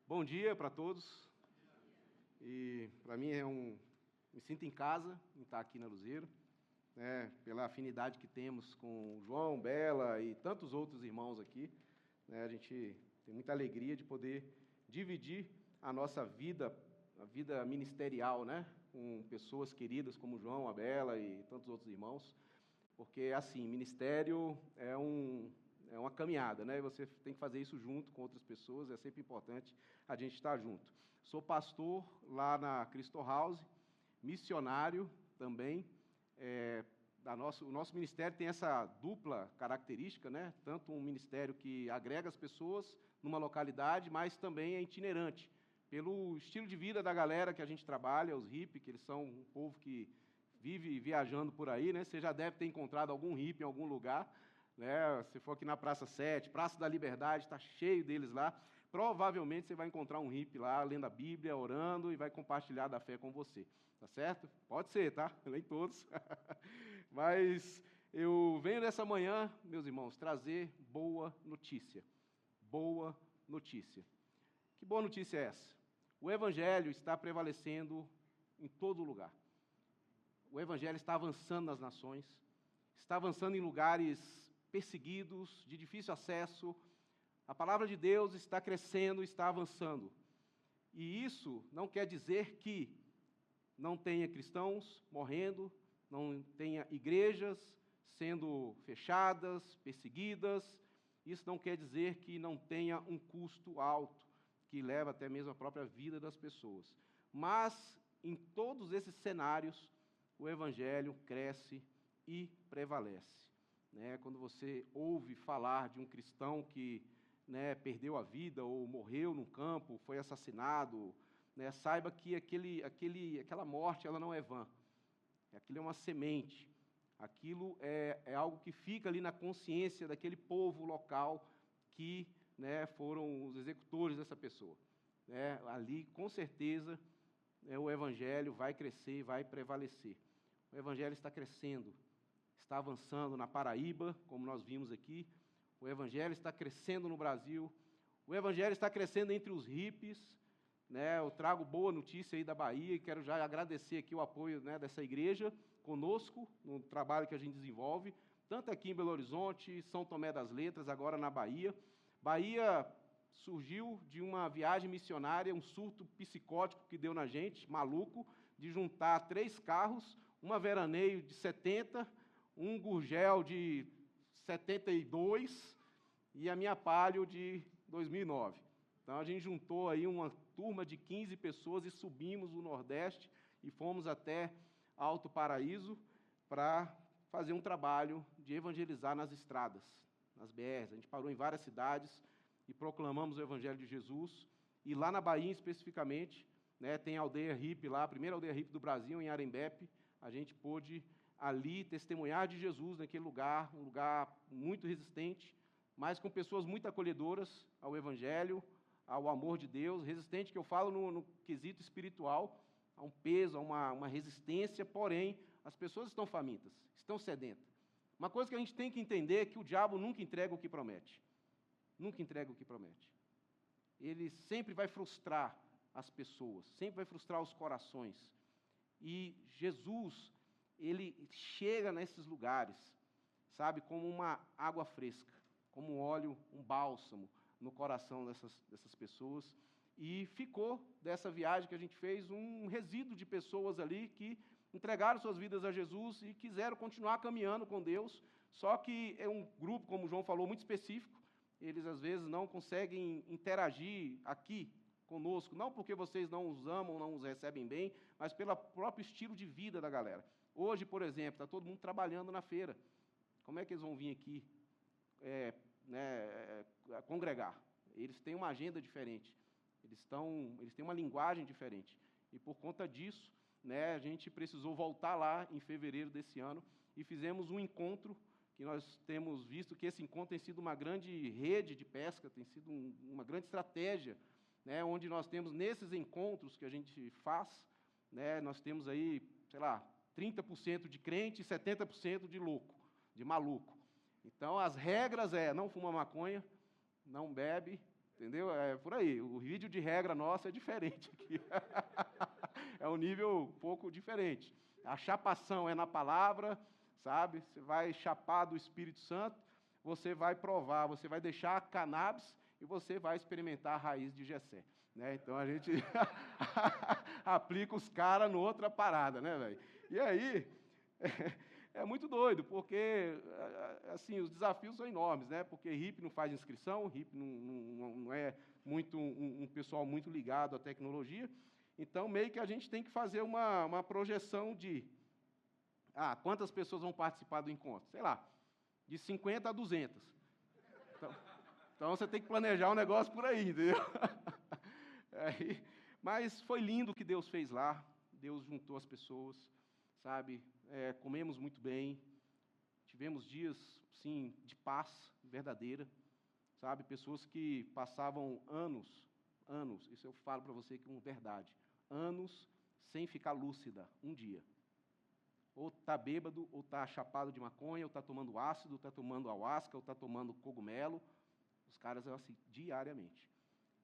Bom dia para todos. E para mim me sinto em casa em estar aqui na Luzeiro, né, pela afinidade que temos com o João, Bela e tantos outros irmãos aqui, né, a gente tem muita alegria de poder dividir a nossa vida, a vida ministerial, né, com pessoas queridas como o João, a Bela e tantos outros irmãos, porque assim, ministério é uma caminhada, né? Você tem que fazer isso junto com outras pessoas, é sempre importante a gente estar junto. Sou pastor lá na Cristo House, missionário também. O nosso ministério tem essa dupla característica, né? Tanto um ministério que agrega as pessoas numa localidade, mas também é itinerante, pelo estilo de vida da galera que a gente trabalha, os hippies, que eles são um povo que vive viajando por aí, né? Você já deve ter encontrado algum hippie em algum lugar, né? Se for aqui na Praça 7, Praça da Liberdade, está cheio deles lá. Provavelmente você vai encontrar um hippie lá, lendo a Bíblia, orando, e vai compartilhar da fé com você. Tá certo? Pode ser, tá? Nem todos. Mas eu venho nessa manhã, meus irmãos, trazer boa notícia. Boa notícia. Que boa notícia é essa? O Evangelho está prevalecendo em todo lugar. O Evangelho está avançando nas nações, está avançando em lugares perseguidos, de difícil acesso. A palavra de Deus está crescendo, está avançando. E isso não quer dizer que não tenha cristãos morrendo, não tenha igrejas sendo fechadas, perseguidas. Isso não quer dizer que não tenha um custo alto, que leva até mesmo a própria vida das pessoas. Mas, em todos esses cenários, o Evangelho cresce e prevalece. Né? Quando você ouve falar de um cristão que, né, perdeu a vida ou morreu num campo, foi assassinado, né, saiba que aquela morte ela não é vã. Aquilo é uma semente. Aquilo é algo que fica ali na consciência daquele povo local que, né, foram os executores dessa pessoa. Né? Ali, com certeza, o Evangelho vai crescer, vai prevalecer. O Evangelho está crescendo, está avançando na Paraíba, como nós vimos aqui. O Evangelho está crescendo no Brasil. O Evangelho está crescendo entre os hippies. Né? Eu trago boa notícia aí da Bahia e quero já agradecer aqui o apoio, né, dessa igreja conosco, no trabalho que a gente desenvolve, tanto aqui em Belo Horizonte, São Tomé das Letras, agora na Bahia. Bahia surgiu de uma viagem missionária, um surto psicótico que deu na gente, maluco, de juntar 3 carros, uma veraneio de 70, um Gurgel de 72 e a minha Palio de 2009. Então, a gente juntou aí uma turma de 15 pessoas e subimos o Nordeste e fomos até Alto Paraíso para fazer um trabalho de evangelizar nas estradas, nas BRs. A gente parou em várias cidades e proclamamos o Evangelho de Jesus. E lá na Bahia, especificamente, né, tem a aldeia hippie lá, a primeira aldeia hippie do Brasil, em Arembepe. A gente pôde ali testemunhar de Jesus naquele lugar, um lugar muito resistente, mas com pessoas muito acolhedoras ao Evangelho, ao amor de Deus, resistente que eu falo no quesito espiritual, a um peso, a uma resistência, porém, as pessoas estão famintas, estão sedentas. Uma coisa que a gente tem que entender é que o diabo nunca entrega o que promete. Nunca entrega o que promete. Ele sempre vai frustrar as pessoas, sempre vai frustrar os corações. E Jesus, ele chega nesses lugares, sabe, como uma água fresca, como um óleo, um bálsamo no coração dessas pessoas. E ficou dessa viagem que a gente fez um resíduo de pessoas ali que entregaram suas vidas a Jesus e quiseram continuar caminhando com Deus, só que é um grupo, como o João falou, muito específico. Eles, às vezes, não conseguem interagir aqui conosco, não porque vocês não os amam, não os recebem bem, mas pelo próprio estilo de vida da galera. Hoje, por exemplo, está todo mundo trabalhando na feira. Como é que eles vão vir aqui congregar? Eles têm uma agenda diferente, eles têm uma linguagem diferente. E, por conta disso, né, a gente precisou voltar lá em fevereiro desse ano e fizemos um encontro que nós temos visto que esse encontro tem sido uma grande rede de pesca, tem sido uma grande estratégia, né, onde nós temos, nesses encontros que a gente faz, né, nós temos aí, sei lá, 30% de crente e 70% de louco, de maluco. Então, as regras não fuma maconha, não bebe, Entendeu? É por aí. O vídeo de regra nosso é diferente aqui. É um nível um pouco diferente. A chapação é na palavra, sabe? Você vai chapar do Espírito Santo, você vai provar, você vai deixar a cannabis e você vai experimentar a raiz de Jessé. Né? Então a gente aplica os caras no outra parada, né, velho? E aí é muito doido, porque assim, os desafios são enormes, né? Porque RIP não faz inscrição, RIP não é muito um pessoal muito ligado à tecnologia. Então, meio que a gente tem que fazer uma projeção de quantas pessoas vão participar do encontro? Sei lá, de 50 a 200. Então você tem que planejar um negócio por aí, entendeu? Mas foi lindo o que Deus fez lá. Deus juntou as pessoas, sabe? Comemos muito bem. Tivemos dias, sim, de paz verdadeira, sabe? Pessoas que passavam anos, isso eu falo para você com verdade, anos sem ficar lúcida, um dia. Ou está bêbado, ou está chapado de maconha, ou está tomando ácido, ou está tomando ayahuasca, ou está tomando cogumelo. Os caras são assim, diariamente.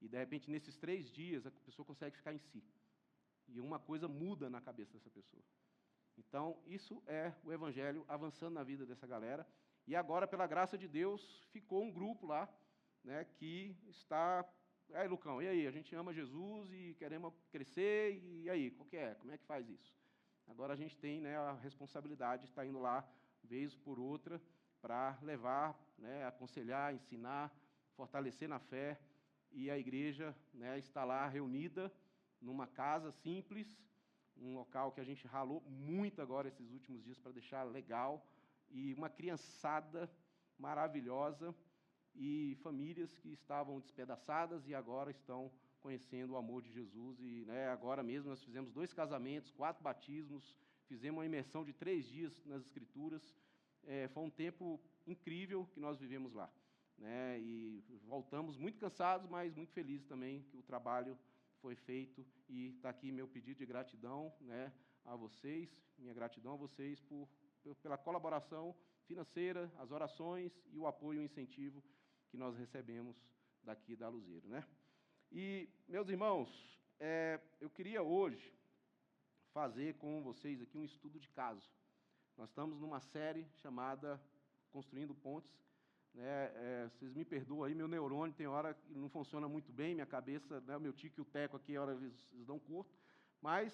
E, de repente, nesses 3 dias, a pessoa consegue ficar em si. E uma coisa muda na cabeça dessa pessoa. Então, isso é o Evangelho avançando na vida dessa galera. E agora, pela graça de Deus, ficou um grupo lá, né, que está... Aí, Lucão, e aí? A gente ama Jesus e queremos crescer, e aí? Qual que é? Como é que faz isso? Agora a gente tem, né, a responsabilidade de estar indo lá, vez por outra, para levar, né, aconselhar, ensinar, fortalecer na fé, e a igreja, né, está lá reunida numa casa simples, um local que a gente ralou muito agora esses últimos dias para deixar legal, e uma criançada maravilhosa, e famílias que estavam despedaçadas e agora estão conhecendo o amor de Jesus. E, né, agora mesmo nós fizemos 2 casamentos, 4 batismos, fizemos uma imersão de 3 dias nas Escrituras. Foi um tempo incrível que nós vivemos lá. Né, e voltamos muito cansados, mas muito felizes também que o trabalho foi feito. E está aqui meu pedido de gratidão, né, a vocês, minha gratidão a vocês pela colaboração financeira, as orações e o apoio e o incentivo que nós recebemos daqui da Luzeiro, né? E, meus irmãos, eu queria hoje fazer com vocês aqui um estudo de caso. Nós estamos numa série chamada Construindo Pontes. Né? Vocês me perdoam aí, meu neurônio tem hora que não funciona muito bem, minha cabeça, né, o meu tico e o teco aqui, a hora eles dão curto, mas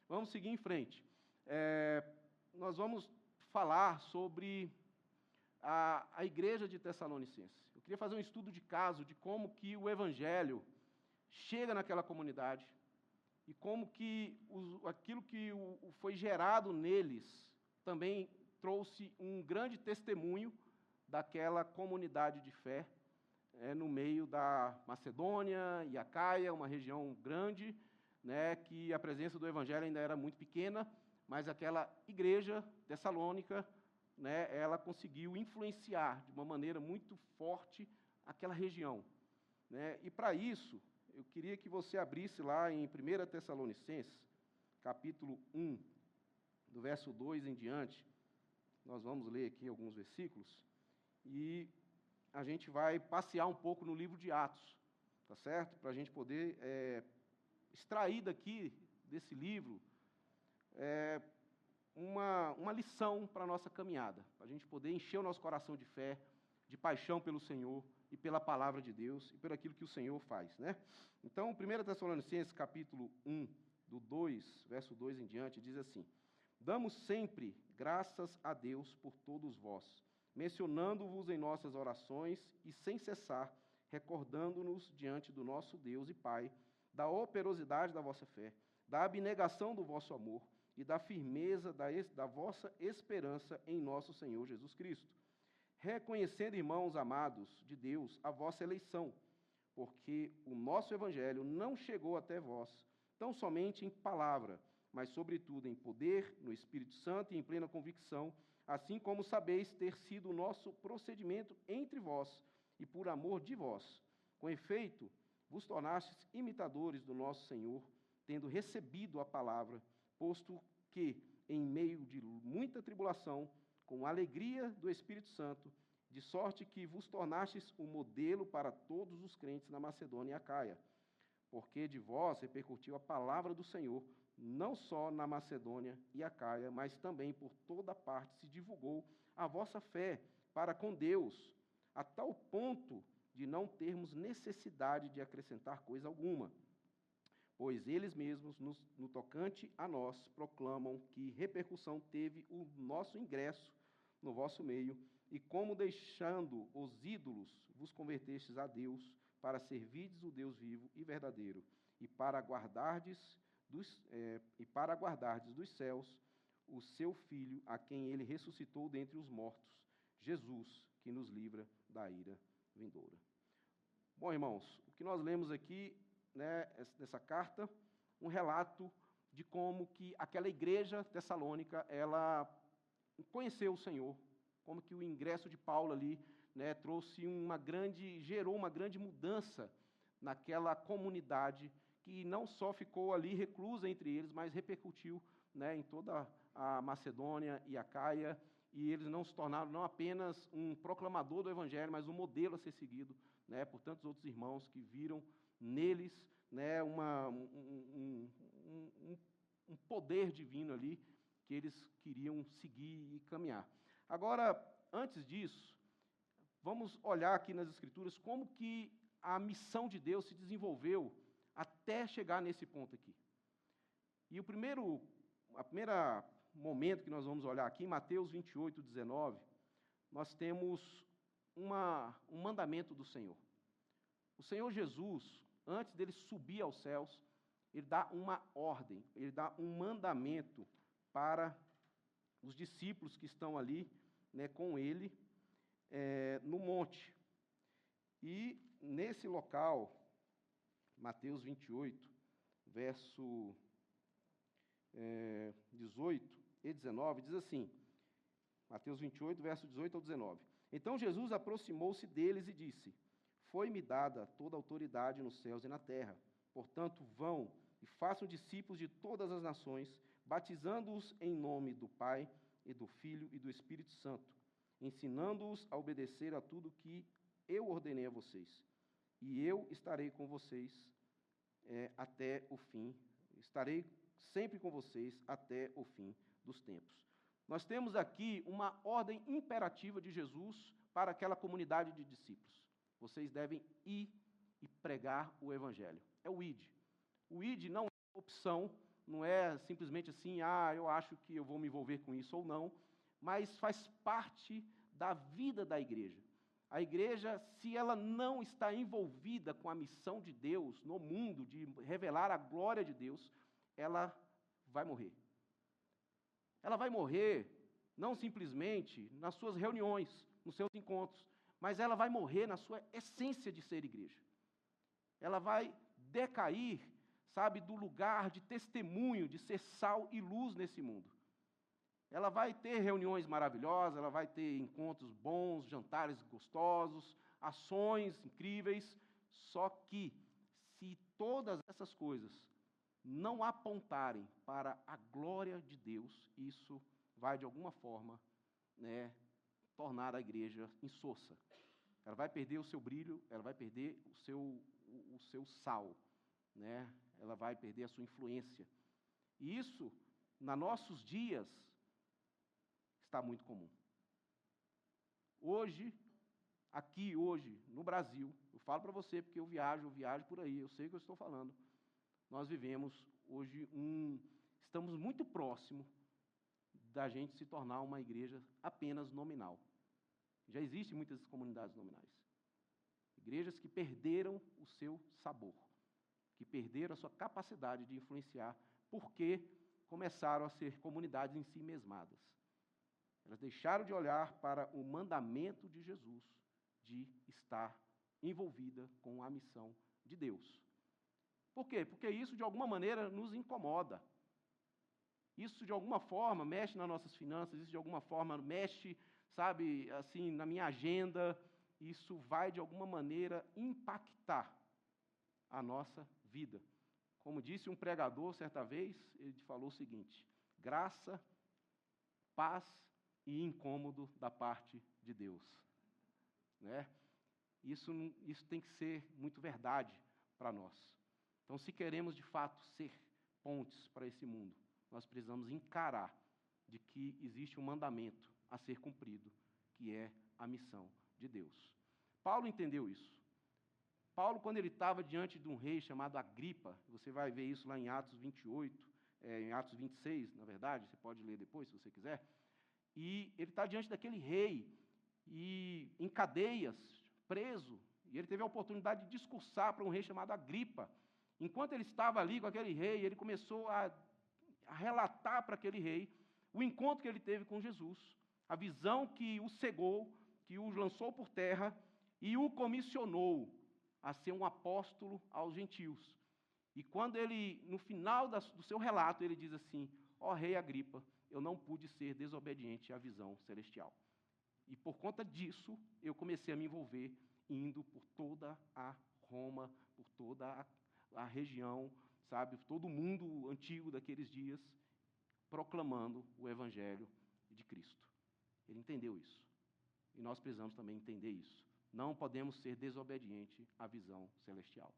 vamos seguir em frente. Nós vamos falar sobre a igreja de Tessalonicenses. Eu queria fazer um estudo de caso de como que o Evangelho chega naquela comunidade e como que aquilo que foi gerado neles também trouxe um grande testemunho daquela comunidade de fé no meio da Macedônia e Acaia, uma região grande, né, que a presença do Evangelho ainda era muito pequena, mas aquela igreja tessalônica, né, ela conseguiu influenciar de uma maneira muito forte aquela região. Né? E, para isso, eu queria que você abrisse lá em 1 Tessalonicenses, capítulo 1, do verso 2 em diante. Nós vamos ler aqui alguns versículos, e a gente vai passear um pouco no livro de Atos, tá certo? Para a gente poder extrair daqui, desse livro, uma lição para a nossa caminhada, para a gente poder encher o nosso coração de fé, de paixão pelo Senhor e pela palavra de Deus e por aquilo que o Senhor faz. Né? Então, 1 Tessalonicenses, capítulo 1, do 2, verso 2 em diante, diz assim: Damos sempre graças a Deus por todos vós, mencionando-vos em nossas orações e sem cessar, recordando-nos diante do nosso Deus e Pai, da operosidade da vossa fé, da abnegação do vosso amor, e da firmeza da vossa esperança em nosso Senhor Jesus Cristo. Reconhecendo, irmãos amados de Deus, a vossa eleição, porque o nosso Evangelho não chegou até vós, tão somente em palavra, mas sobretudo em poder, no Espírito Santo e em plena convicção, assim como sabeis ter sido o nosso procedimento entre vós e por amor de vós. Com efeito, vos tornastes imitadores do nosso Senhor, tendo recebido a palavra, posto que, em meio de muita tribulação, com a alegria do Espírito Santo, de sorte que vos tornastes o modelo para todos os crentes na Macedônia e Acaia, porque de vós repercutiu a palavra do Senhor, não só na Macedônia e Acaia, mas também por toda parte se divulgou a vossa fé para com Deus, a tal ponto de não termos necessidade de acrescentar coisa alguma. Pois eles mesmos, no tocante a nós, proclamam que repercussão teve o nosso ingresso no vosso meio, e como deixando os ídolos vos convertestes a Deus, para servirdes o Deus vivo e verdadeiro, e para guardardes dos céus o seu Filho, a quem ele ressuscitou dentre os mortos, Jesus, que nos livra da ira vindoura. Bom, irmãos, o que nós lemos aqui, né, nessa carta, um relato de como que aquela igreja tessalônica, ela conheceu o Senhor, como que o ingresso de Paulo ali, né, gerou uma grande mudança naquela comunidade, que não só ficou ali reclusa entre eles, mas repercutiu, né, em toda a Macedônia e Acaia, e eles não se tornaram não apenas um proclamador do Evangelho, mas um modelo a ser seguido, né, por tantos outros irmãos que viram neles, né, um poder divino ali, que eles queriam seguir e caminhar. Agora, antes disso, vamos olhar aqui nas Escrituras como que a missão de Deus se desenvolveu até chegar nesse ponto aqui. E o primeiro momento que nós vamos olhar aqui, em Mateus 28, 19, nós temos um mandamento do Senhor. O Senhor Jesus, antes dele subir aos céus, ele dá uma ordem, ele dá um mandamento para os discípulos que estão ali, né, com ele, no monte. E nesse local, Mateus 28, verso 18 e 19, diz assim, Mateus 28, verso 18 ao 19. Então Jesus aproximou-se deles e disse, foi-me dada toda a autoridade nos céus e na terra. Portanto, vão e façam discípulos de todas as nações, batizando-os em nome do Pai e do Filho e do Espírito Santo, ensinando-os a obedecer a tudo que eu ordenei a vocês. E eu estarei com vocês até o fim, estarei sempre com vocês até o fim dos tempos. Nós temos aqui uma ordem imperativa de Jesus para aquela comunidade de discípulos. Vocês devem ir e pregar o Evangelho. É o ID. O ID não é opção, não é simplesmente assim, eu acho que eu vou me envolver com isso ou não, mas faz parte da vida da igreja. A igreja, se ela não está envolvida com a missão de Deus no mundo, de revelar a glória de Deus, ela vai morrer. Ela vai morrer não simplesmente nas suas reuniões, nos seus encontros, mas ela vai morrer na sua essência de ser igreja. Ela vai decair, sabe, do lugar de testemunho, de ser sal e luz nesse mundo. Ela vai ter reuniões maravilhosas, ela vai ter encontros bons, jantares gostosos, ações incríveis, só que se todas essas coisas não apontarem para a glória de Deus, isso vai, de alguma forma, né, tornar a igreja insossa. Ela vai perder o seu brilho, ela vai perder o seu sal, né? Ela vai perder a sua influência. E isso, nos nossos dias, está muito comum. Hoje, no Brasil, eu falo para você porque eu viajo por aí, eu sei o que eu estou falando. Nós vivemos hoje estamos muito próximo da gente se tornar uma igreja apenas nominal. Já existem muitas comunidades nominais. Igrejas que perderam o seu sabor, que perderam a sua capacidade de influenciar, porque começaram a ser comunidades em si mesmadas. Elas deixaram de olhar para o mandamento de Jesus, de estar envolvida com a missão de Deus. Por quê? Porque isso, de alguma maneira, nos incomoda. Isso, de alguma forma, mexe nas nossas finanças, isso, de alguma forma, mexe, sabe, assim, na minha agenda. Isso vai, de alguma maneira, impactar a nossa vida. Como disse um pregador, certa vez, ele falou o seguinte, graça, paz e incômodo da parte de Deus. né? Isso tem que ser muito verdade para nós. Então, se queremos, de fato, ser pontes para esse mundo, nós precisamos encarar de que existe um mandamento a ser cumprido, que é a missão de Deus. Paulo entendeu isso. Paulo, quando ele estava diante de um rei chamado Agripa, você vai ver isso lá em Atos 28, em Atos 26, na verdade, você pode ler depois, se você quiser, e ele está diante daquele rei, e em cadeias, preso, e ele teve a oportunidade de discursar para um rei chamado Agripa. Enquanto ele estava ali com aquele rei, ele começou a relatar para aquele rei o encontro que ele teve com Jesus, a visão que o cegou, que o lançou por terra e o comissionou a ser um apóstolo aos gentios. E quando ele, no final do seu relato, ele diz assim: ó rei Agripa, eu não pude ser desobediente à visão celestial. E por conta disso, eu comecei a me envolver, indo por toda a Roma, por toda a região, sabe, todo o mundo antigo daqueles dias, proclamando o evangelho de Cristo. Ele entendeu isso. E nós precisamos também entender isso. Não podemos ser desobedientes à visão celestial.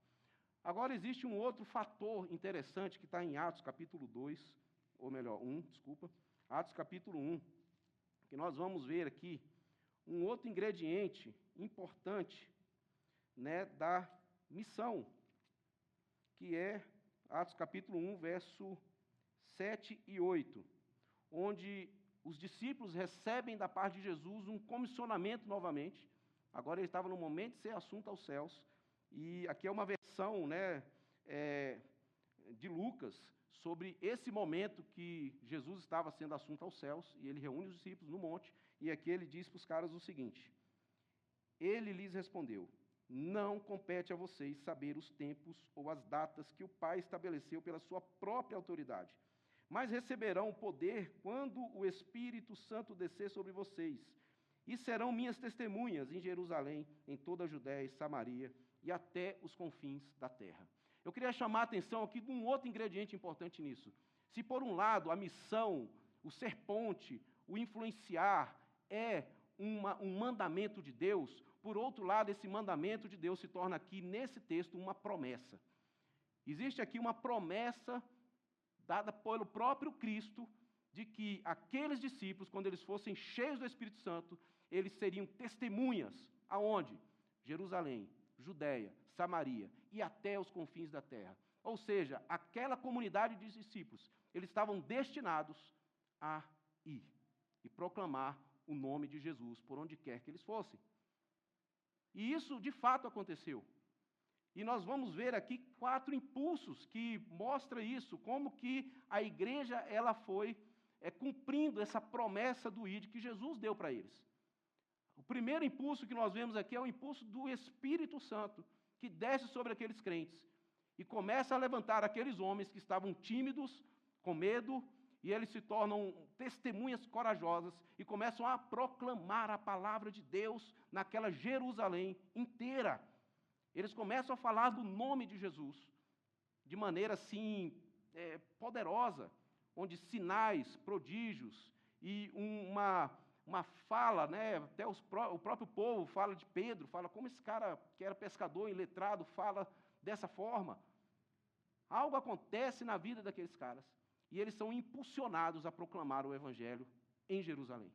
Agora, existe um outro fator interessante que está em Atos capítulo 2, ou melhor, 1, desculpa. Atos capítulo 1, que nós vamos ver aqui um outro ingrediente importante, né, da missão, que é Atos capítulo 1, verso 7 e 8, onde os discípulos recebem da parte de Jesus um comissionamento novamente. Agora ele estava no momento de ser assunto aos céus, e aqui é uma versão, né, de Lucas, sobre esse momento que Jesus estava sendo assunto aos céus, e ele reúne os discípulos no monte, e aqui ele diz para os caras o seguinte: ele lhes respondeu: não compete a vocês saber os tempos ou as datas que o Pai estabeleceu pela sua própria autoridade, mas receberão poder quando o Espírito Santo descer sobre vocês, e serão minhas testemunhas em Jerusalém, em toda a Judéia e Samaria, e até os confins da terra. Eu queria chamar a atenção aqui de um outro ingrediente importante nisso. Se, por um lado, a missão, o ser ponte, o influenciar é um mandamento de Deus, por outro lado, esse mandamento de Deus se torna aqui, nesse texto, uma promessa. Existe aqui uma promessa dada pelo próprio Cristo, de que aqueles discípulos, quando eles fossem cheios do Espírito Santo, eles seriam testemunhas. Aonde? Jerusalém, Judéia, Samaria e até os confins da terra. Ou seja, aquela comunidade de discípulos, eles estavam destinados a ir e proclamar o nome de Jesus por onde quer que eles fossem. E isso, de fato, aconteceu. E nós vamos ver aqui 4 impulsos que mostram isso, como que a igreja ela foi cumprindo essa promessa do ID que Jesus deu para eles. O primeiro impulso que nós vemos aqui é o impulso do Espírito Santo, que desce sobre aqueles crentes e começa a levantar aqueles homens que estavam tímidos, com medo, e eles se tornam testemunhas corajosas e começam a proclamar a palavra de Deus naquela Jerusalém inteira. Eles começam a falar do nome de Jesus, de maneira assim, poderosa, onde sinais, prodígios e uma fala, né, até o próprio povo fala de Pedro, fala como esse cara que era pescador, iletrado, fala dessa forma. Algo acontece na vida daqueles caras, e eles são impulsionados a proclamar o evangelho em Jerusalém.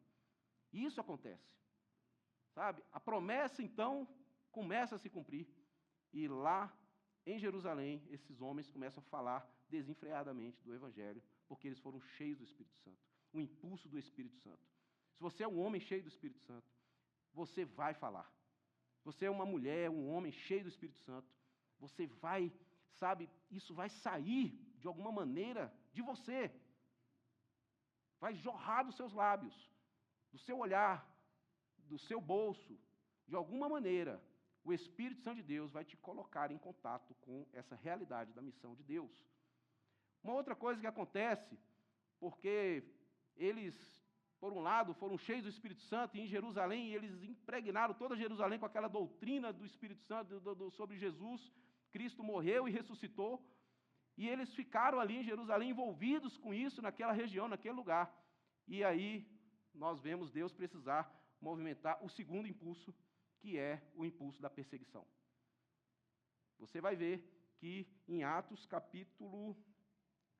E isso acontece, sabe? A promessa, então, começa a se cumprir, e lá em Jerusalém, esses homens começam a falar desenfreadamente do evangelho, porque eles foram cheios do Espírito Santo, o impulso do Espírito Santo. Se você é um homem cheio do Espírito Santo, você vai falar. Se você é uma mulher, um homem cheio do Espírito Santo, você vai, sabe, isso vai sair de alguma maneira de você. Vai jorrar dos seus lábios, do seu olhar, do seu bolso. De alguma maneira, o Espírito Santo de Deus vai te colocar em contato com essa realidade da missão de Deus. Uma outra coisa que acontece, porque eles, por um lado, foram cheios do Espírito Santo, e em Jerusalém eles impregnaram toda Jerusalém com aquela doutrina do Espírito Santo sobre Jesus. Cristo morreu e ressuscitou, e eles ficaram ali em Jerusalém envolvidos com isso, naquela região, naquele lugar. E aí nós vemos Deus precisar movimentar o segundo impulso, que é o impulso da perseguição. Você vai ver que em Atos, capítulo, vou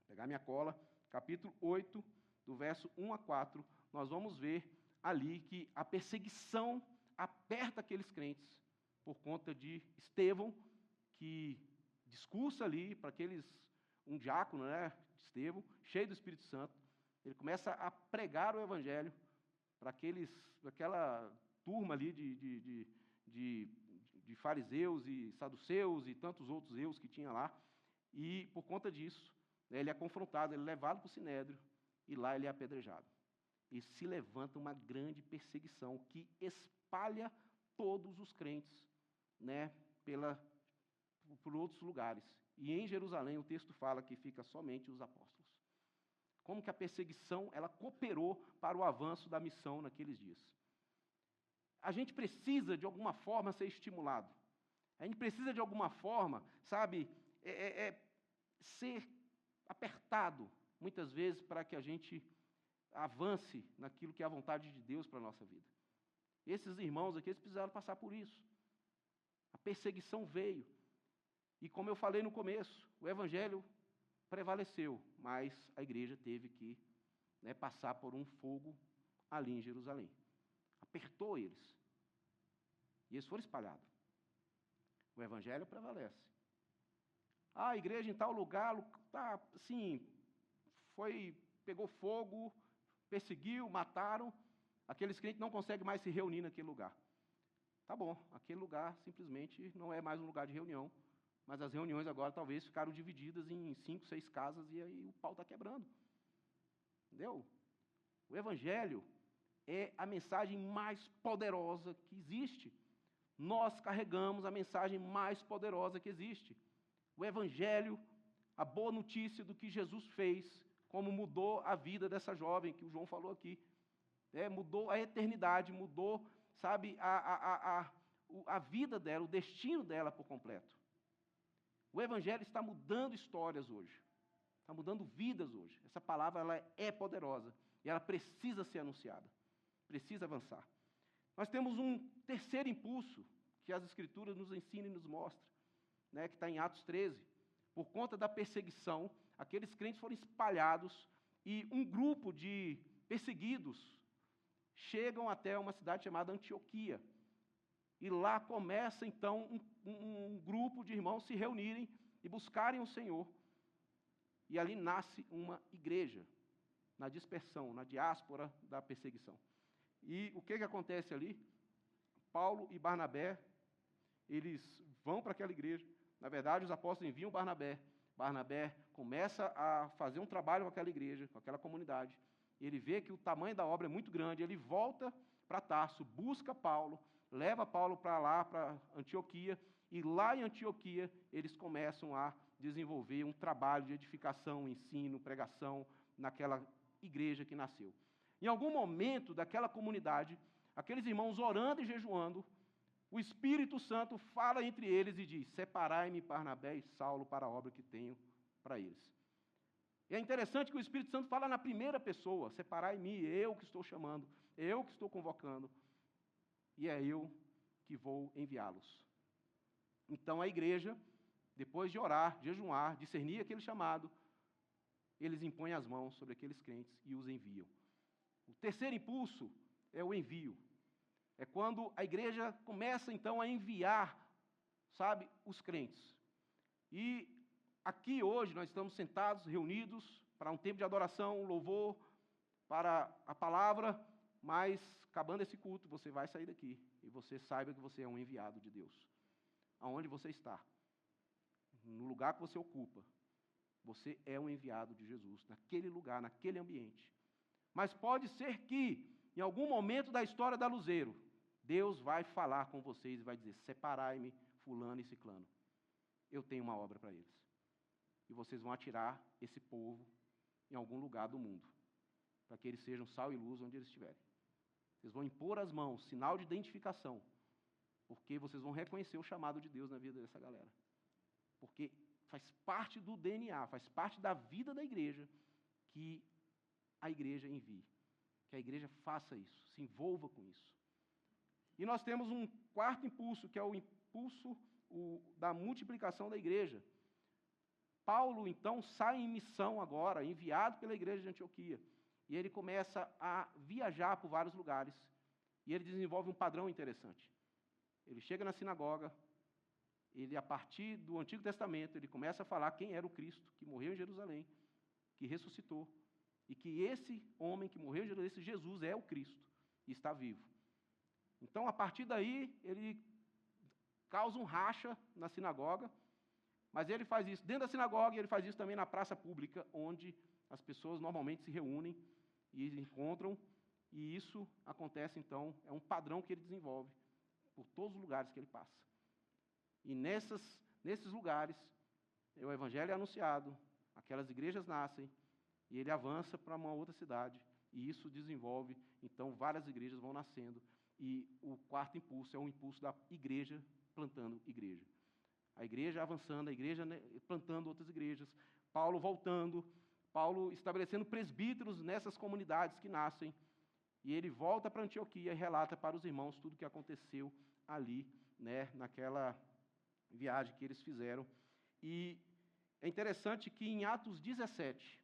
pegar minha cola, capítulo 8, do verso 1 a 4, nós vamos ver ali que a perseguição aperta aqueles crentes por conta de Estevão, que discursa ali para aqueles, um diácono, né, Estevão, cheio do Espírito Santo, ele começa a pregar o evangelho para aquela turma ali de fariseus e saduceus e tantos outros eus que tinha lá, e por conta disso, né, ele é confrontado, ele é levado para o Sinédrio, e lá ele é apedrejado. E se levanta uma grande perseguição que espalha todos os crentes, né, por outros lugares. E em Jerusalém o texto fala que fica somente os apóstolos. Como que a perseguição ela cooperou para o avanço da missão naqueles dias? A gente precisa, de alguma forma, ser estimulado. A gente precisa, de alguma forma, sabe, ser apertado, muitas vezes, para que a gente avance naquilo que é a vontade de Deus para a nossa vida. Esses irmãos aqui, eles precisaram passar por isso. A perseguição veio. E como eu falei no começo, o evangelho prevaleceu, mas a igreja teve que, né, passar por um fogo ali em Jerusalém. Apertou eles. E eles foram espalhados. O evangelho prevalece. A igreja em tal lugar, tá, assim, pegou fogo, perseguiu, mataram. Aqueles crentes não conseguem mais se reunir naquele lugar. Tá bom, aquele lugar simplesmente não é mais um lugar de reunião, mas as reuniões agora talvez ficaram divididas em 5, 6 casas e aí o pau está quebrando. Entendeu? O evangelho é a mensagem mais poderosa que existe. Nós carregamos a mensagem mais poderosa que existe. O evangelho, a boa notícia do que Jesus fez, como mudou a vida dessa jovem que o João falou aqui. Mudou a eternidade, mudou, sabe, a vida dela, o destino dela por completo. O evangelho está mudando histórias hoje. Está mudando vidas hoje. Essa palavra ela é poderosa e ela precisa ser anunciada. Precisa avançar. Nós temos um terceiro impulso que as Escrituras nos ensinam e nos mostram, né, que está em Atos 13. Por conta da perseguição, aqueles crentes foram espalhados e um grupo de perseguidos chegam até uma cidade chamada Antioquia. E lá começa, então, um grupo de irmãos se reunirem e buscarem o Senhor. E ali nasce uma igreja, na dispersão, na diáspora da perseguição. E o que acontece ali? Paulo e Barnabé, eles vão para aquela igreja. Na verdade, os apóstolos enviam Barnabé. Barnabé começa a fazer um trabalho com aquela igreja, com aquela comunidade. Ele vê que o tamanho da obra é muito grande, ele volta para Tarso, busca Paulo, leva Paulo para lá, para Antioquia, e lá em Antioquia eles começam a desenvolver um trabalho de edificação, ensino, pregação naquela igreja que nasceu. Em algum momento daquela comunidade, aqueles irmãos orando e jejuando, o Espírito Santo fala entre eles e diz: separai-me Barnabé e Saulo para a obra que tenho para eles. E é interessante que o Espírito Santo fala na primeira pessoa: separai-me, eu que estou chamando, eu que estou convocando, e é eu que vou enviá-los. Então a igreja, depois de orar, jejuar, discernir aquele chamado, eles impõem as mãos sobre aqueles crentes e os enviam. O terceiro impulso é o envio. É quando a igreja começa, então, a enviar, sabe, os crentes. E aqui hoje nós estamos sentados, reunidos, para um tempo de adoração, louvor, para a palavra, mas, acabando esse culto, você vai sair daqui e você saiba que você é um enviado de Deus. Aonde você está, no lugar que você ocupa, você é um enviado de Jesus, naquele lugar, naquele ambiente. Mas pode ser que, em algum momento da história da Luzeiro, Deus vai falar com vocês e vai dizer: separai-me fulano e ciclano. Eu tenho uma obra para eles. E vocês vão atirar esse povo em algum lugar do mundo, para que eles sejam sal e luz onde eles estiverem. Vocês vão impor as mãos, sinal de identificação, porque vocês vão reconhecer o chamado de Deus na vida dessa galera. Porque faz parte do DNA, faz parte da vida da igreja que a igreja envie, que a igreja faça isso, se envolva com isso. E nós temos um quarto impulso, que é o impulso da multiplicação da igreja. Paulo, então, sai em missão agora, enviado pela igreja de Antioquia, e ele começa a viajar por vários lugares, e ele desenvolve um padrão interessante. Ele chega na sinagoga, ele, a partir do Antigo Testamento, ele começa a falar quem era o Cristo, que morreu em Jerusalém, que ressuscitou, e que esse homem que morreu em Jerusalém, esse Jesus, é o Cristo, e está vivo. Então, a partir daí, ele causa um racha na sinagoga, mas ele faz isso dentro da sinagoga e ele faz isso também na praça pública, onde as pessoas normalmente se reúnem e encontram, e isso acontece, então, é um padrão que ele desenvolve por todos os lugares que ele passa. E nesses lugares, o evangelho é anunciado, aquelas igrejas nascem, e ele avança para uma outra cidade, e isso desenvolve, então, várias igrejas vão nascendo, e o quarto impulso é o impulso da igreja plantando igreja. A igreja avançando, a igreja plantando outras igrejas, Paulo voltando, Paulo estabelecendo presbíteros nessas comunidades que nascem, e ele volta para Antioquia e relata para os irmãos tudo o que aconteceu ali, naquela viagem que eles fizeram. E é interessante que em Atos 17,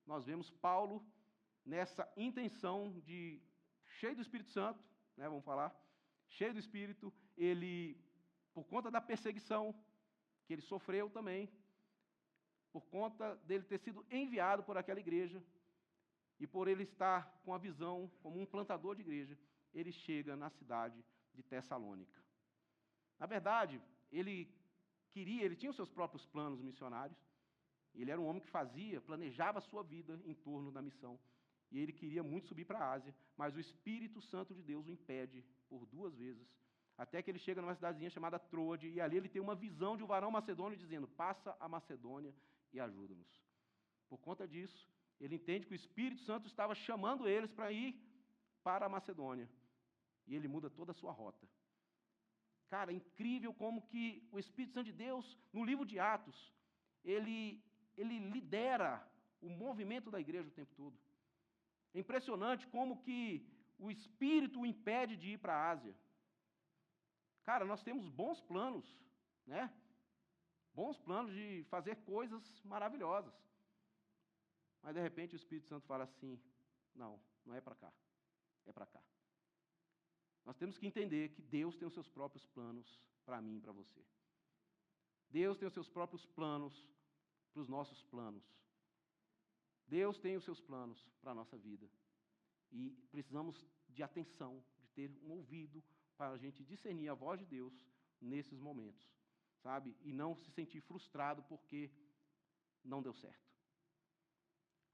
nós vemos Paulo nessa intenção de, cheio do Espírito Santo, vamos falar, cheio do Espírito, ele, por conta da perseguição que ele sofreu também, por conta dele ter sido enviado por aquela igreja, e por ele estar com a visão como um plantador de igreja, ele chega na cidade de Tessalônica. Na verdade, ele tinha os seus próprios planos missionários, ele era um homem que planejava a sua vida em torno da missão, e ele queria muito subir para a Ásia, mas o Espírito Santo de Deus o impede por 2 vezes, até que ele chega numa cidadezinha chamada Troade, e ali ele tem uma visão de um varão macedônio dizendo: passa a Macedônia e ajuda-nos. Por conta disso, ele entende que o Espírito Santo estava chamando eles para ir para a Macedônia, e ele muda toda a sua rota. Cara, é incrível como que o Espírito Santo de Deus, no livro de Atos, ele lidera o movimento da igreja o tempo todo. É impressionante como que o Espírito o impede de ir para a Ásia. Cara, nós temos bons planos, Bons planos de fazer coisas maravilhosas. Mas, de repente, o Espírito Santo fala assim: não é para cá, é para cá. Nós temos que entender que Deus tem os seus próprios planos para mim e para você. Deus tem os seus próprios planos para os nossos planos. Deus tem os seus planos para a nossa vida. E precisamos de atenção, de ter um ouvido para a gente discernir a voz de Deus nesses momentos, sabe? E não se sentir frustrado porque não deu certo.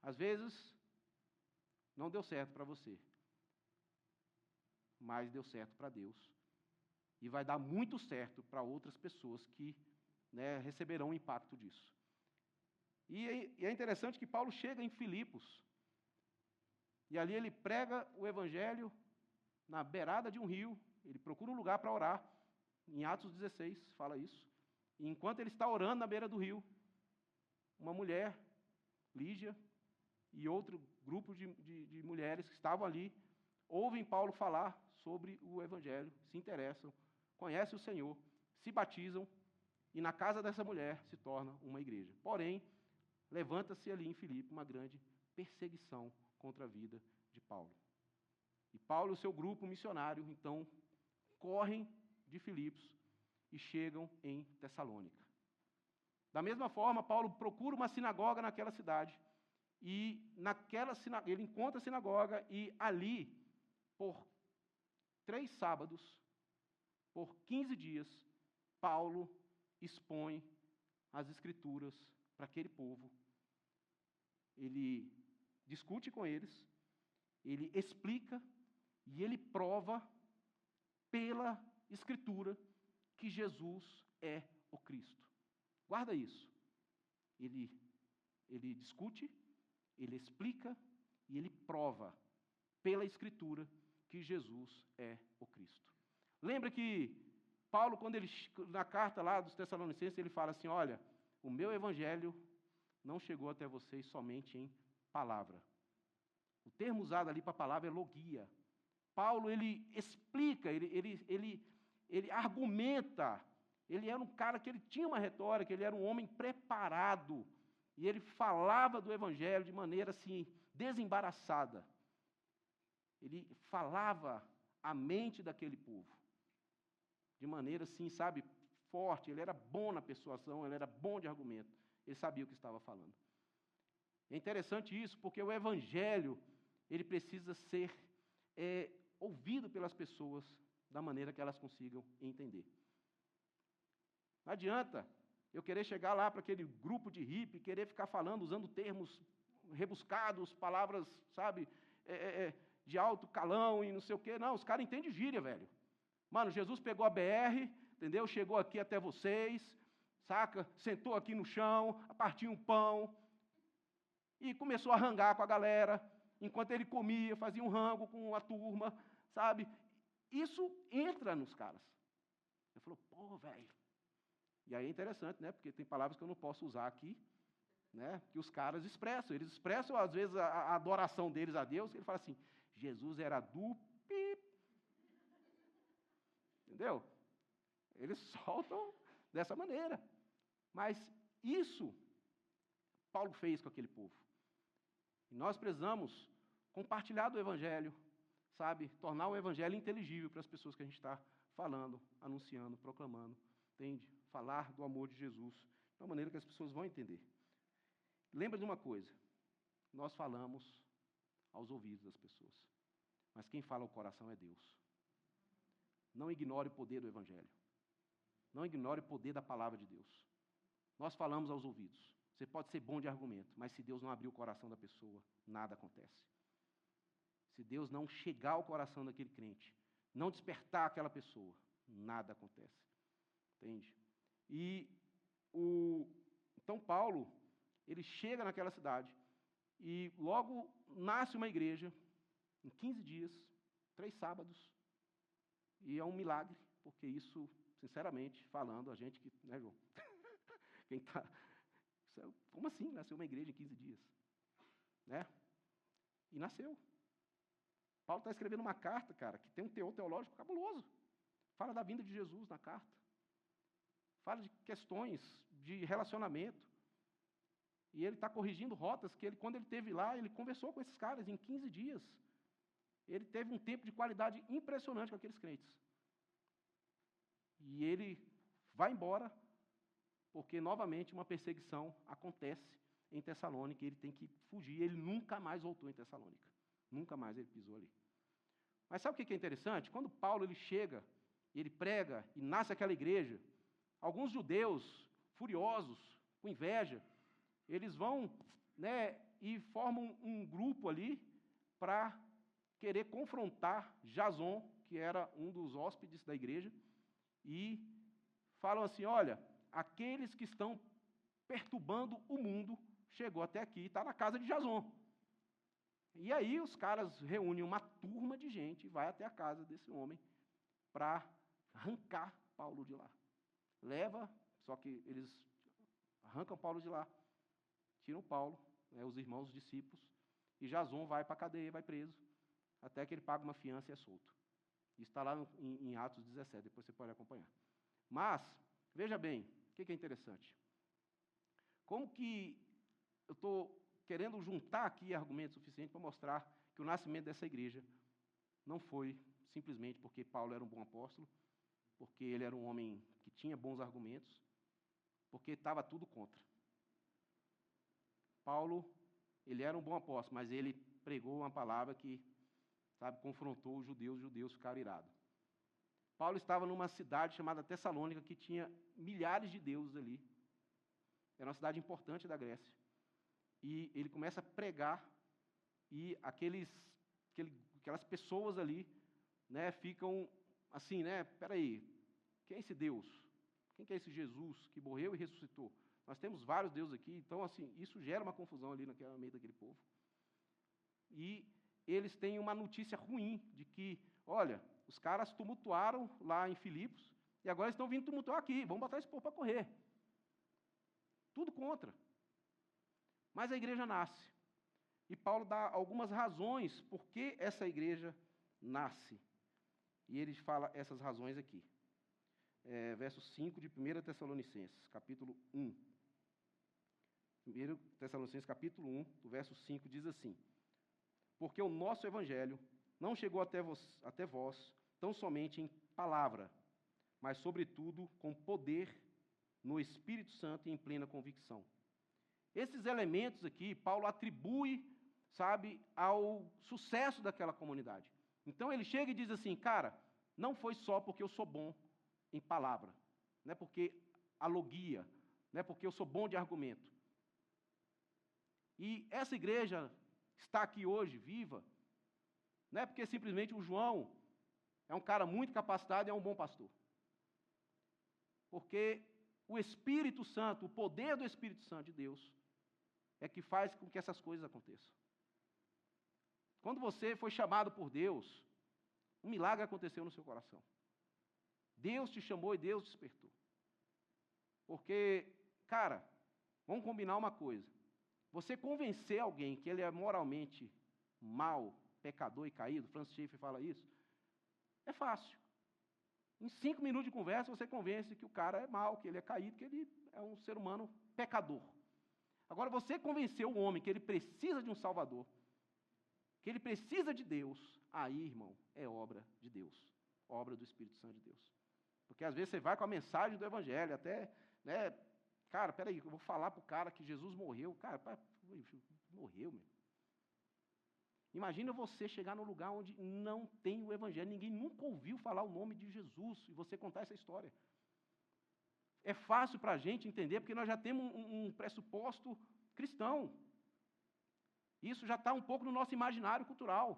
Às vezes, não deu certo para você, mas deu certo para Deus. E vai dar muito certo para outras pessoas que receberão o impacto disso. E é interessante que Paulo chega em Filipos, e ali ele prega o evangelho na beirada de um rio, ele procura um lugar para orar. Em Atos 16 fala isso. E enquanto ele está orando na beira do rio, uma mulher, Lígia, e outro grupo de mulheres que estavam ali, ouvem Paulo falar sobre o evangelho, se interessam, conhecem o Senhor, se batizam, e na casa dessa mulher se torna uma igreja. Porém, levanta-se ali em Filipe uma grande perseguição contra a vida de Paulo. E Paulo e o seu grupo missionário, então, correm de Filipos e chegam em Tessalônica. Da mesma forma, Paulo procura uma sinagoga naquela cidade, e ele encontra a sinagoga, e ali, por 3 sábados, por 15 dias, Paulo expõe as Escrituras para aquele povo. Ele discute com eles, ele explica e ele prova pela Escritura que Jesus é o Cristo. Guarda isso. Ele discute, ele explica e ele prova pela Escritura que Jesus é o Cristo. Lembra que Paulo, quando na carta lá dos Tessalonicenses, ele fala assim: olha, o meu evangelho não chegou até vocês somente em palavra. O termo usado ali para palavra é logia. Paulo, ele explica, ele argumenta, ele era um cara que ele tinha uma retórica, ele era um homem preparado, e ele falava do Evangelho de maneira, assim, desembaraçada. Ele falava a mente daquele povo, de maneira, assim, sabe, forte. Ele era bom na persuasão, ele era bom de argumento, ele sabia o que estava falando. É interessante isso, porque o Evangelho, ele precisa ser ouvido pelas pessoas da maneira que elas consigam entender. Não adianta eu querer chegar lá para aquele grupo de hippie, querer ficar falando, usando termos rebuscados, palavras, sabe, de alto calão e não sei o quê. Não, os caras entendem gíria, velho. Mano, Jesus pegou a BR, entendeu? Chegou aqui até vocês, saca? Sentou aqui no chão, partiu um pão e começou a rangar com a galera. Enquanto ele comia, fazia um rango com a turma, sabe? Isso entra nos caras. Ele falou, pô, velho. E aí é interessante, né? Porque tem palavras que eu não posso usar aqui, né? Que os caras expressam. Eles expressam, às vezes, a adoração deles a Deus. Ele fala assim, Jesus era do pip. Entendeu? Eles soltam dessa maneira. Mas isso Paulo fez com aquele povo. E nós precisamos compartilhar do Evangelho, sabe? Tornar o Evangelho inteligível para as pessoas que a gente está falando, anunciando, proclamando, entende? Falar do amor de Jesus, de uma maneira que as pessoas vão entender. Lembra de uma coisa, nós falamos aos ouvidos das pessoas, mas quem fala ao coração é Deus. Não ignore o poder do Evangelho. Não ignore o poder da palavra de Deus. Nós falamos aos ouvidos. Você pode ser bom de argumento, mas se Deus não abrir o coração da pessoa, nada acontece. Se Deus não chegar ao coração daquele crente, não despertar aquela pessoa, nada acontece. Entende? E então Paulo, ele chega naquela cidade e logo nasce uma igreja, em 15 dias, 3 sábados, e é um milagre, porque isso, sinceramente, falando, a gente que, né, João? Quem está... Como assim? Nasceu uma igreja em 15 dias? Né? E nasceu. Paulo está escrevendo uma carta, cara, que tem um teor teológico cabuloso. Fala da vinda de Jesus na carta. Fala de questões de relacionamento. E ele está corrigindo rotas que ele, quando ele esteve lá, ele conversou com esses caras em 15 dias. Ele teve um tempo de qualidade impressionante com aqueles crentes. E ele vai embora, porque, novamente, uma perseguição acontece em Tessalônica e ele tem que fugir. Ele nunca mais voltou em Tessalônica. Nunca mais ele pisou ali. Mas sabe o que é interessante? Quando Paulo ele chega, ele prega e nasce aquela igreja, alguns judeus furiosos, com inveja, eles vão, né, e formam um grupo ali para querer confrontar Jason, que era um dos hóspedes da igreja, e falam assim, olha, aqueles que estão perturbando o mundo chegou até aqui e está na casa de Jason. E aí os caras reúnem uma turma de gente e vai até a casa desse homem para arrancar Paulo de lá. Leva, só que eles arrancam Paulo de lá, tiram Paulo, né, os irmãos, os discípulos, e Jason vai para a cadeia, vai preso, até que ele paga uma fiança e é solto. Isso está lá em Atos 17, depois você pode acompanhar. Mas, veja bem, o que é interessante? Como que eu estou querendo juntar aqui argumentos suficientes para mostrar que o nascimento dessa igreja não foi simplesmente porque Paulo era um bom apóstolo, porque ele era um homem que tinha bons argumentos, porque estava tudo contra. Paulo, ele era um bom apóstolo, mas ele pregou uma palavra que, sabe, confrontou os judeus ficaram irados. Paulo estava numa cidade chamada Tessalônica, que tinha milhares de deuses ali. Era uma cidade importante da Grécia. E ele começa a pregar, e aquelas pessoas ali, né, ficam assim, né, peraí, quem é esse Deus? Quem que é esse Jesus que morreu e ressuscitou? Nós temos vários deuses aqui, então, assim, isso gera uma confusão ali no meio daquele povo. E eles têm uma notícia ruim de que, olha, os caras tumultuaram lá em Filipos, e agora estão vindo tumultuar aqui, vamos botar esse povo para correr. Tudo contra. Mas a igreja nasce. E Paulo dá algumas razões por que essa igreja nasce. E ele fala essas razões aqui. Verso 5 de 1 Tessalonicenses, capítulo 1. 1 Tessalonicenses, capítulo 1, do verso 5, diz assim: porque o nosso evangelho não chegou até vós tão somente em palavra, mas, sobretudo, com poder no Espírito Santo e em plena convicção. Esses elementos aqui, Paulo atribui, ao sucesso daquela comunidade. Então, ele chega e diz assim, cara, não foi só porque eu sou bom em palavra, não é porque a logia, não é porque eu sou bom de argumento. E essa igreja está aqui hoje, viva, não é porque simplesmente o João é um cara muito capacitado e é um bom pastor. Porque o Espírito Santo, o poder do Espírito Santo de Deus, é que faz com que essas coisas aconteçam. Quando você foi chamado por Deus, um milagre aconteceu no seu coração. Deus te chamou e Deus te despertou. Porque, cara, vamos combinar uma coisa. Você convencer alguém que ele é moralmente mau, pecador e caído, Francis Schaeffer fala isso, é fácil. Em 5 minutos de conversa, você convence que o cara é mau, que ele é caído, que ele é um ser humano pecador. Agora, você convencer o homem que ele precisa de um Salvador, que ele precisa de Deus, aí, irmão, é obra de Deus, obra do Espírito Santo de Deus. Porque, às vezes, você vai com a mensagem do Evangelho, até, cara, peraí, eu vou falar para o cara que Jesus morreu. Cara, morreu, meu. Imagina você chegar num lugar onde não tem o Evangelho, ninguém nunca ouviu falar o nome de Jesus, e você contar essa história. É fácil para a gente entender, porque nós já temos um pressuposto cristão. Isso já está um pouco no nosso imaginário cultural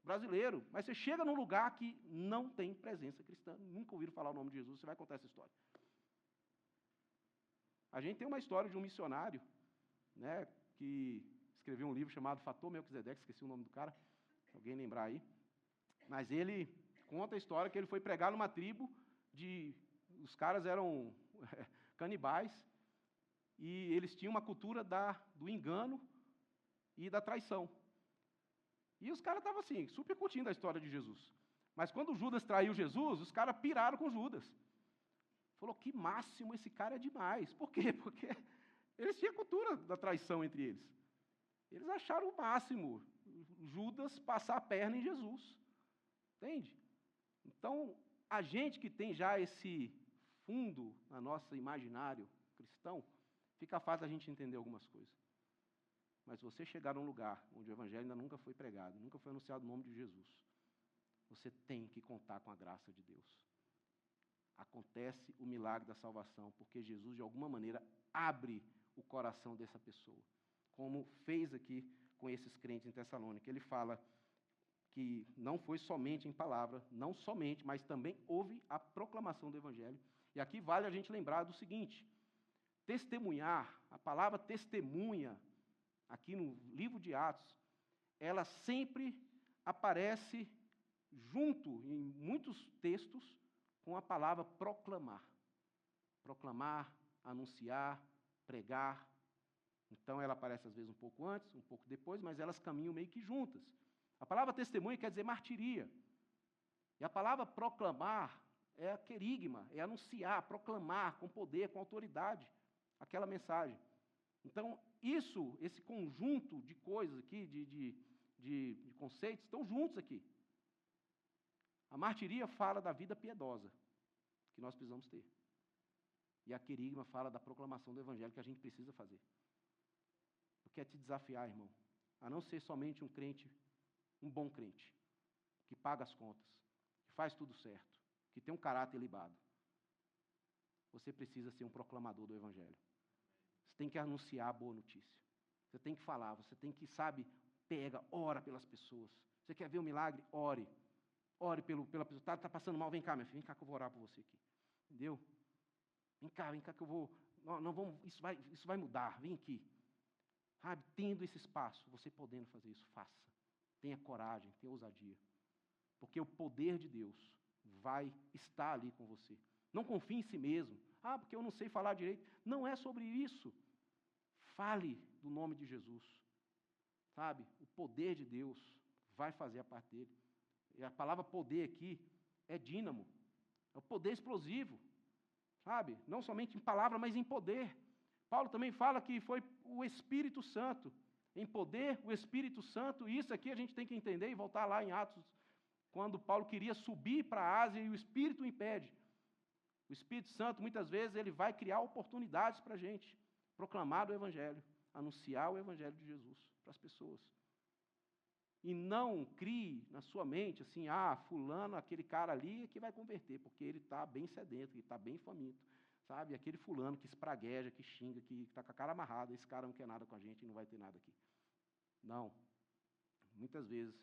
brasileiro. Mas você chega num lugar que não tem presença cristã, nunca ouviram falar o nome de Jesus, você vai contar essa história. A gente tem uma história de um missionário, que escreveu um livro chamado Fator Melquisedeque, esqueci o nome do cara, se alguém lembrar aí. Mas ele conta a história que ele foi pregar numa tribo os caras eram canibais, e eles tinham uma cultura do engano e da traição. E os caras estavam assim, super curtindo a história de Jesus. Mas quando Judas traiu Jesus, os caras piraram com Judas. Falou, que máximo, esse cara é demais. Por quê? Porque eles tinham a cultura da traição entre eles. Eles acharam o máximo Judas passar a perna em Jesus. Entende? Então, a gente que tem já esse fundo na nosso imaginário cristão, fica fácil a gente entender algumas coisas. Mas você chegar num lugar onde o Evangelho ainda nunca foi pregado, nunca foi anunciado o nome de Jesus, você tem que contar com a graça de Deus. Acontece o milagre da salvação, porque Jesus, de alguma maneira, abre o coração dessa pessoa, como fez aqui com esses crentes em Tessalônica. Ele fala que não foi somente em palavra, não somente, mas também houve a proclamação do Evangelho. E aqui vale a gente lembrar do seguinte, testemunhar, a palavra testemunha, aqui no livro de Atos, ela sempre aparece junto, em muitos textos, com a palavra proclamar. Proclamar, anunciar, pregar. Então, ela aparece às vezes um pouco antes, um pouco depois, mas elas caminham meio que juntas. A palavra testemunha quer dizer martiria. E a palavra proclamar é a querigma, é anunciar, proclamar com poder, com autoridade, aquela mensagem. Então, esse conjunto de coisas aqui, de conceitos, estão juntos aqui. A martiria fala da vida piedosa, que nós precisamos ter. E a querigma fala da proclamação do Evangelho que a gente precisa fazer. Eu quero te desafiar, irmão, a não ser somente um crente, um bom crente, que paga as contas, que faz tudo certo, que tem um caráter libado. Você precisa ser um proclamador do Evangelho. Você tem que anunciar a boa notícia. Você tem que falar, você tem que, pega, ora pelas pessoas. Você quer ver um milagre? Ore. Ore pela pessoa. Está passando mal, vem cá, minha filha, vem cá que eu vou orar por você aqui. Entendeu? Vem cá que eu vou... Não, vamos, isso vai mudar, vem aqui. Tendo esse espaço, você podendo fazer isso, faça. Tenha coragem, tenha ousadia. Porque o poder de Deus vai estar ali com você. Não confie em si mesmo. Porque eu não sei falar direito. Não é sobre isso. Fale do nome de Jesus. O poder de Deus vai fazer a parte dele. e a palavra poder aqui é dínamo, é o poder explosivo, sabe? Não somente em palavra, mas em poder. Paulo também fala que foi o Espírito Santo, em poder, o Espírito Santo, e isso aqui a gente tem que entender e voltar lá em Atos, quando Paulo queria subir para a Ásia e o Espírito o impede. O Espírito Santo, muitas vezes, ele vai criar oportunidades para a gente proclamar o Evangelho, anunciar o Evangelho de Jesus para as pessoas. E não crie na sua mente assim, fulano, aquele cara ali é que vai converter, porque ele está bem sedento, ele está bem faminto, sabe? Aquele fulano que espragueja, que xinga, que está com a cara amarrada, esse cara não quer nada com a gente e não vai ter nada aqui. Não. Muitas vezes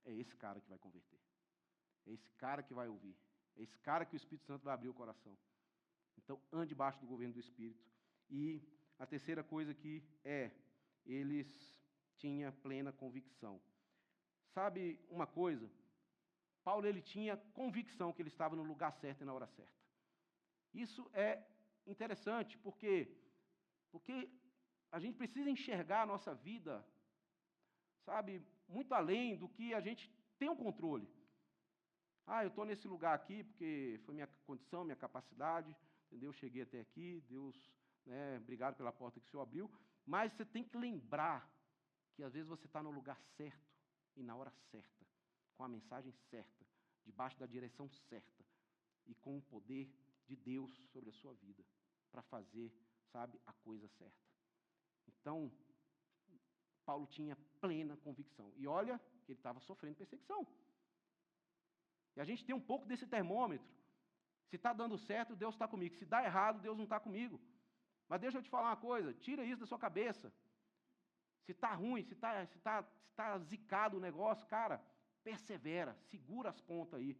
é esse cara que vai converter. É esse cara que vai ouvir. É esse cara que o Espírito Santo vai abrir o coração. Então, ande debaixo do governo do Espírito. E a terceira coisa aqui eles tinham plena convicção. Sabe uma coisa? Paulo, ele tinha convicção que ele estava no lugar certo e na hora certa. Isso é interessante, porque a gente precisa enxergar a nossa vida, sabe, muito além do que a gente tem um controle. Eu estou nesse lugar aqui porque foi minha condição, minha capacidade, entendeu? Eu cheguei até aqui, Deus, obrigado pela porta que o Senhor abriu, mas você tem que lembrar que às vezes você está no lugar certo e na hora certa, com a mensagem certa, debaixo da direção certa e com o poder de Deus sobre a sua vida, para fazer, sabe, a coisa certa. Então, Paulo tinha plena convicção. E olha que ele estava sofrendo perseguição. E a gente tem um pouco desse termômetro. Se está dando certo, Deus está comigo. Se dá errado, Deus não está comigo. Mas deixa eu te falar uma coisa, tira isso da sua cabeça. Se está ruim, se está zicado o negócio, cara, persevera, segura as pontas aí,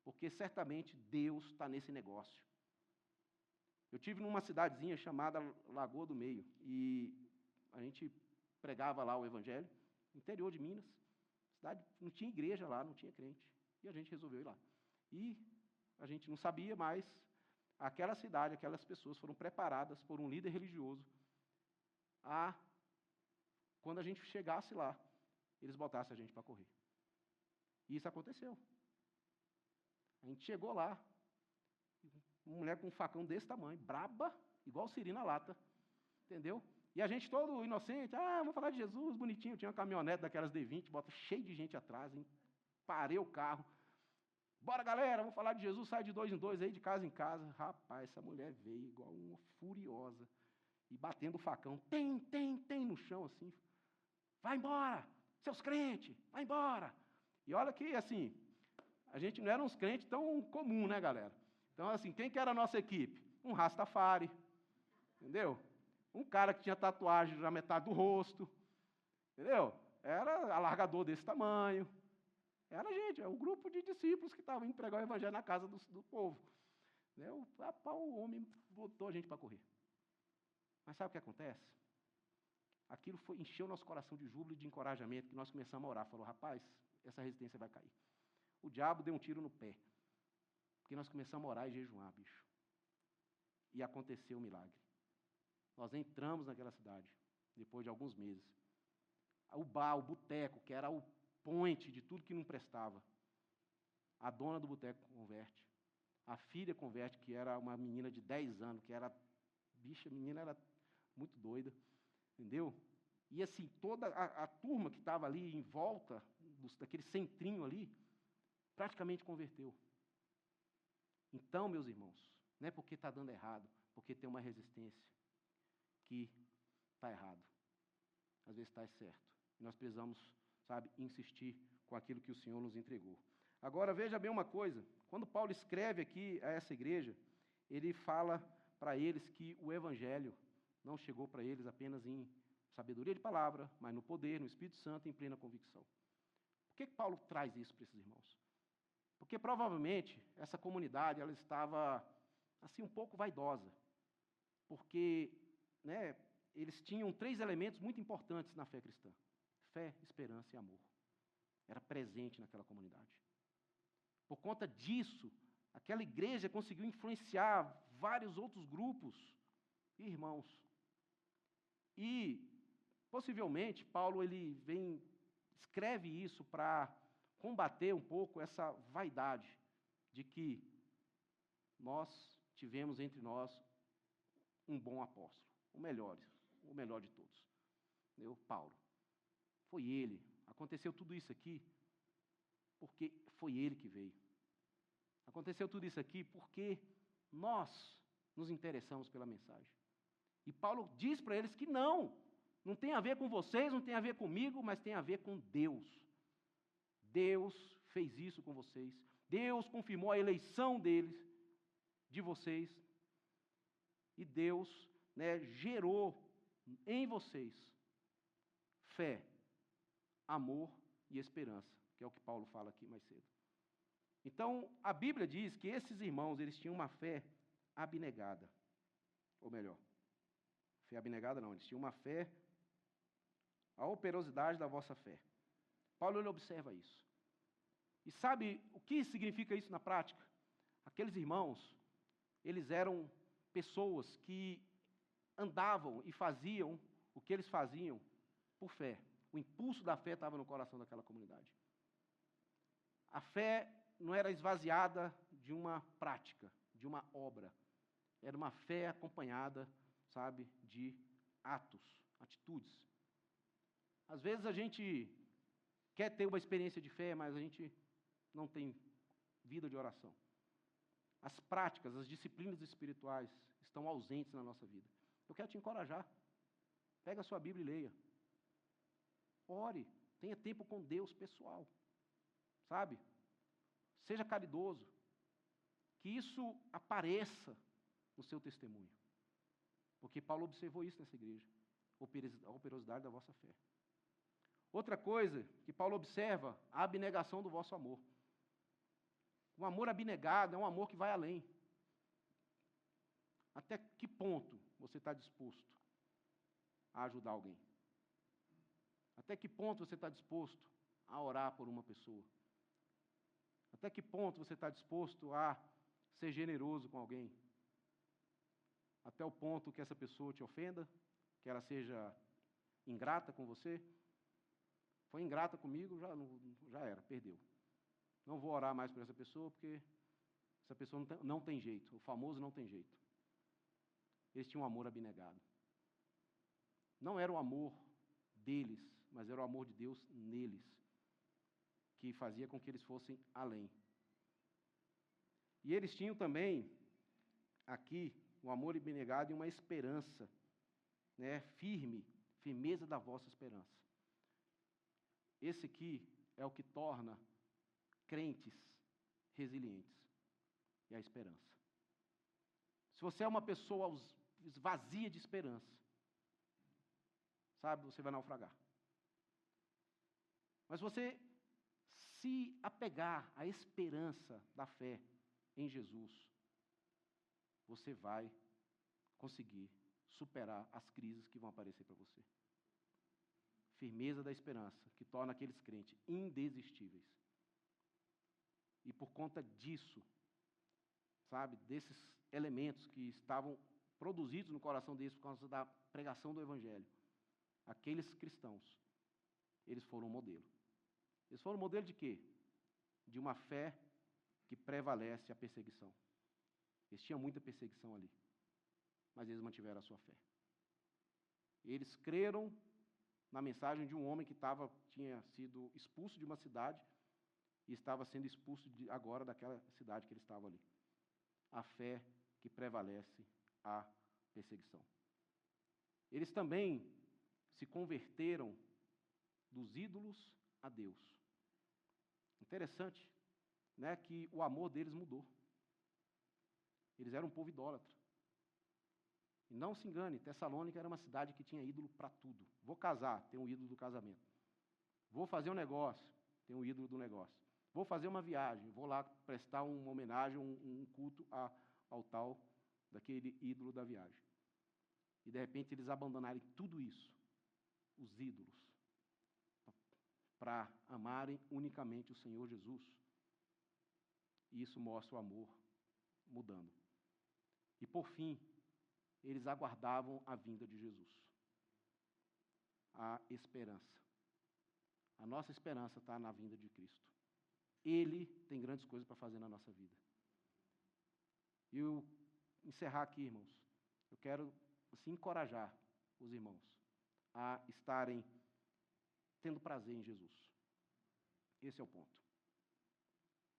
porque certamente Deus está nesse negócio. Eu tive numa cidadezinha chamada Lagoa do Meio, e a gente pregava lá o Evangelho, interior de Minas, cidade, não tinha igreja lá, não tinha crente, e a gente resolveu ir lá. E a gente não sabia, mas aquela cidade, aquelas pessoas foram preparadas por um líder religioso quando a gente chegasse lá, eles botassem a gente para correr. E isso aconteceu. A gente chegou lá, uma mulher com um facão desse tamanho, braba, igual siri na lata, entendeu? E a gente todo inocente, vamos falar de Jesus, bonitinho, tinha uma caminhonete daquelas D20, bota cheio de gente atrás, hein? Parei o carro, bora galera, vamos falar de Jesus, sai de 2 em 2 aí, de casa em casa. Rapaz, essa mulher veio igual uma furiosa, e batendo o facão, tem no chão assim, vai embora, seus crentes, vai embora. E olha que, assim, a gente não era uns crentes tão comum, né, galera? Então, assim, quem que era a nossa equipe? Um Rastafari, entendeu? Um cara que tinha tatuagem na metade do rosto, entendeu? Era alargador desse tamanho. Era a gente, o grupo de discípulos que estavam indo pregar o evangelho na casa do povo. O homem botou a gente para correr. Mas sabe o que acontece? Aquilo encheu nosso coração de júbilo e de encorajamento, que nós começamos a orar. Falou, rapaz, essa resistência vai cair. O diabo deu um tiro no pé. Porque nós começamos a orar e jejuar, bicho. E aconteceu o milagre. Nós entramos naquela cidade, depois de alguns meses. O bar, o boteco, que era o point de tudo que não prestava. A dona do boteco converte. A filha converte, que era uma menina de 10 anos, que era, bicha, a menina era muito doida. Entendeu? E assim, toda a turma que estava ali em volta, daquele centrinho ali, praticamente converteu. Então, meus irmãos, não é porque está dando errado, porque tem uma resistência que está errado. Às vezes está certo. E nós precisamos, sabe, insistir com aquilo que o Senhor nos entregou. Agora, veja bem uma coisa. Quando Paulo escreve aqui a essa igreja, ele fala para eles que o Evangelho não chegou para eles apenas em sabedoria de palavra, mas no poder, no Espírito Santo e em plena convicção. Por que Paulo traz isso para esses irmãos? Porque provavelmente essa comunidade ela estava assim um pouco vaidosa, porque eles tinham 3 elementos muito importantes na fé cristã: fé, esperança e amor. Era presente naquela comunidade. Por conta disso, aquela igreja conseguiu influenciar vários outros grupos e irmãos. E, possivelmente, Paulo escreve isso para combater um pouco essa vaidade de que nós tivemos entre nós um bom apóstolo, o melhor de todos, Paulo. Foi ele. Aconteceu tudo isso aqui porque foi ele que veio. Aconteceu tudo isso aqui porque nós nos interessamos pela mensagem. E Paulo diz para eles que não tem a ver com vocês, não tem a ver comigo, mas tem a ver com Deus. Deus fez isso com vocês. Deus confirmou a eleição deles, de vocês. E Deus, gerou em vocês fé, amor e esperança, que é o que Paulo fala aqui mais cedo. Então, a Bíblia diz que esses irmãos, eles tinham uma fé abnegada. Ou melhor, fé abnegada não, eles tinham uma fé, a operosidade da vossa fé. Paulo, ele observa isso. E sabe o que significa isso na prática? Aqueles irmãos, eles eram pessoas que andavam e faziam o que eles faziam por fé. O impulso da fé estava no coração daquela comunidade. A fé não era esvaziada de uma prática, de uma obra. Era uma fé acompanhada, de atos, atitudes. Às vezes a gente quer ter uma experiência de fé, mas a gente não tem vida de oração. As práticas, as disciplinas espirituais estão ausentes na nossa vida. Eu quero te encorajar. Pega a sua Bíblia e leia. Ore. Tenha tempo com Deus pessoal. Seja caridoso. Que isso apareça no seu testemunho. Porque Paulo observou isso nessa igreja. A operosidade da vossa fé. Outra coisa que Paulo observa, a abnegação do vosso amor. Um amor abnegado é um amor que vai além. Até que ponto você está disposto a ajudar alguém? Até que ponto você está disposto a orar por uma pessoa? Até que ponto você está disposto a ser generoso com alguém? Até o ponto que essa pessoa te ofenda? Que ela seja ingrata com você? Foi ingrata comigo, já era, perdeu. Não vou orar mais por essa pessoa, porque essa pessoa não tem jeito. O famoso não tem jeito. Eles tinham um amor abnegado. Não era o amor deles, mas era o amor de Deus neles, que fazia com que eles fossem além. E eles tinham também, aqui, um amor abnegado e uma esperança, firmeza da vossa esperança. Esse aqui é o que torna crentes resilientes. E a esperança. Se você é uma pessoa vazia de esperança, você vai naufragar. Mas você se apegar à esperança da fé em Jesus, você vai conseguir superar as crises que vão aparecer para você. Firmeza da esperança, que torna aqueles crentes indesistíveis. E por conta disso, desses elementos que estavam produzidos no coração deles por causa da pregação do Evangelho, aqueles cristãos, eles foram um modelo. Eles foram um modelo de quê? De uma fé que prevalece a perseguição. Eles tinham muita perseguição ali, mas eles mantiveram a sua fé. Eles creram na mensagem de um homem que tinha sido expulso de uma cidade e estava sendo expulso agora daquela cidade que ele estava ali. A fé que prevalece a perseguição. Eles também se converteram dos ídolos a Deus. Interessante, que o amor deles mudou. Eles eram um povo idólatra. E não se engane, Tessalônica era uma cidade que tinha ídolo para tudo. Vou casar, tem um ídolo do casamento. Vou fazer um negócio, tem um ídolo do negócio. Vou fazer uma viagem, vou lá prestar uma homenagem, um culto ao tal daquele ídolo da viagem. E de repente eles abandonarem tudo isso, os ídolos, para amarem unicamente o Senhor Jesus. E isso mostra o amor mudando. E por fim, eles aguardavam a vinda de Jesus. A esperança. A nossa esperança está na vinda de Cristo. Ele tem grandes coisas para fazer na nossa vida. E eu encerrar aqui, irmãos, eu quero assim, encorajar os irmãos a estarem tendo prazer em Jesus. Esse é o ponto.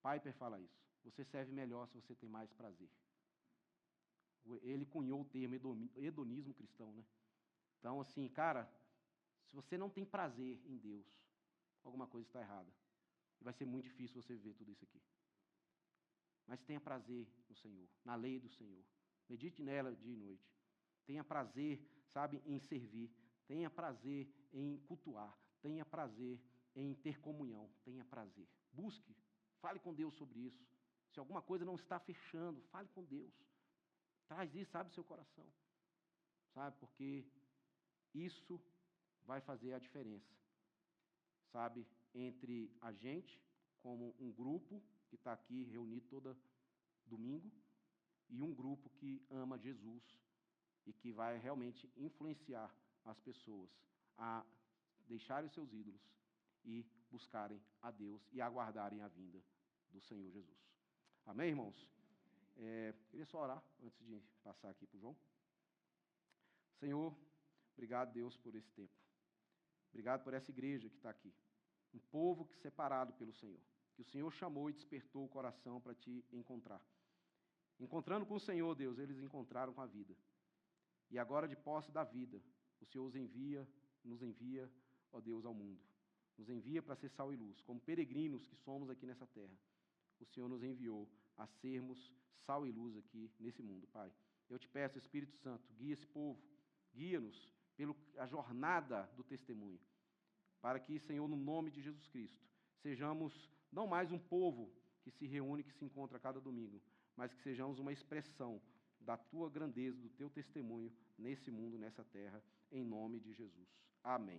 Piper fala isso. Você serve melhor se você tem mais prazer. Ele cunhou o termo hedonismo cristão, né? Então, assim, cara, se você não tem prazer em Deus, alguma coisa está errada. E vai ser muito difícil você ver tudo isso aqui. Mas tenha prazer no Senhor, na lei do Senhor. Medite nela dia e noite. Tenha prazer, sabe, em servir. Tenha prazer em cultuar. Tenha prazer em ter comunhão. Tenha prazer. Busque. Fale com Deus sobre isso. Se alguma coisa não está fechando, fale com Deus. Traz isso, sabe, seu coração. Sabe, porque isso vai fazer a diferença. Sabe, entre a gente, como um grupo que está aqui reunido todo domingo, e um grupo que ama Jesus e que vai realmente influenciar as pessoas a deixarem os seus ídolos e buscarem a Deus e aguardarem a vinda do Senhor Jesus. Amém, irmãos? Queria só orar antes de passar aqui para o João. Senhor, obrigado, Deus, por esse tempo. Obrigado por essa igreja que está aqui. Um povo que separado pelo Senhor, que o Senhor chamou e despertou o coração para te encontrar. Encontrando com o Senhor, Deus, eles encontraram com a vida. E agora, de posse da vida, o Senhor nos envia, ó Deus, ao mundo. Nos envia para ser sal e luz, como peregrinos que somos aqui nessa terra. O Senhor nos enviou a sermos sal e luz aqui nesse mundo, Pai. Eu te peço, Espírito Santo, guia esse povo, guia-nos pela jornada do testemunho, para que, Senhor, no nome de Jesus Cristo, sejamos não mais um povo que se reúne, que se encontra a cada domingo, mas que sejamos uma expressão da tua grandeza, do teu testemunho nesse mundo, nessa terra, em nome de Jesus. Amém.